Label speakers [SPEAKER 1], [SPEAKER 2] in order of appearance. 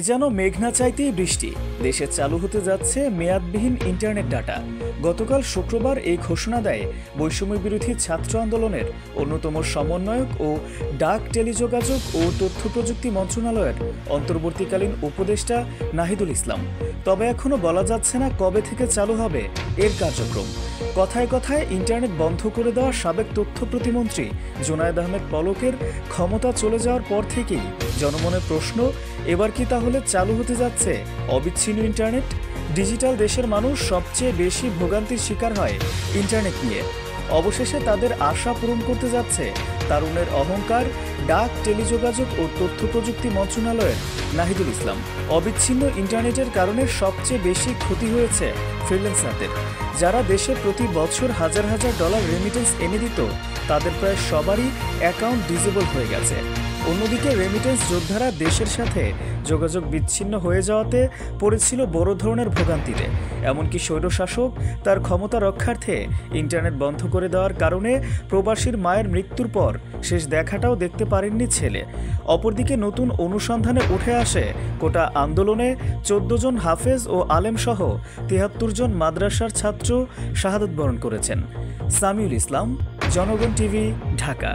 [SPEAKER 1] যেন মেঘনা চাইতেই বৃষ্টি। দেশে চালু হতে যাচ্ছে মেয়াদবিহীন ইন্টারনেট ডাটা। গতকাল শুক্রবার এই ঘোষণা দেয় বৈষম্য বিরোধী ছাত্র আন্দোলনের অন্যতম সমন্বয়ক ও ডাক, টেলিযোগাযোগ ও তথ্য প্রযুক্তি মন্ত্রণালয়ের অন্তর্বর্তীকালীন উপদেষ্টা নাহিদুল ইসলাম। তবে এখনও বলা যাচ্ছে না কবে থেকে চালু হবে এর কার্যক্রম। কথায় কথায় ইন্টারনেট বন্ধ করে দেওয়া সাবেক তথ্য প্রতিমন্ত্রী জুনায়েদ আহমেদ পলকের ক্ষমতা চলে যাওয়ার পর থেকেই জনমনের প্রশ্ন, এবার কি তাহলে চালু হতে যাচ্ছে অবিচ্ছিন্ন ইন্টারনেট? ডিজিটাল দেশের মানুষ সবচেয়ে বেশি ভোগান্তির শিকার হয় ইন্টারনেট নিয়ে। অবশেষে তাদের আশা পূরণ করতে যাচ্ছে তারুণের অহংকার, ডাক, টেলিযোগাযোগ ও তথ্য প্রযুক্তি মন্ত্রণালয়ের নাহিদুল ইসলাম। অবিচ্ছিন্ন ইন্টারনেটের কারণে সবচেয়ে বেশি ক্ষতি হয়েছে ফ্রিল্যান্সারদের, যারা দেশে প্রতি বছর হাজার হাজার ডলার রেমিটেন্স এনে দিত। তাদের প্রায় সবারই অ্যাকাউন্ট ডিসেবল হয়ে গেছে। অন্যদিকে রেমিটেন্স যোদ্ধারা দেশের সাথে যোগাযোগ বিচ্ছিন্ন হয়ে যাওয়াতে পড়েছিল বড় ধরনের ভোগান্তিতে। এমনকি স্বৈরশাসক তার ক্ষমতা রক্ষার্থে ইন্টারনেট বন্ধ করে দেওয়ার কারণে প্রবাসীর মায়ের মৃত্যুর পর শেষ দেখাটাও দেখতে পারেননি ছেলে। অপরদিকে নতুন অনুসন্ধানে উঠে আসে কোটা আন্দোলনে 14 জন হাফেজ ও আলেম সহ 73 জন মাদ্রাসার ছাত্র শাহাদত বরণ করেছেন। সামিউল ইসলাম, জনগণ টিভি, ঢাকা।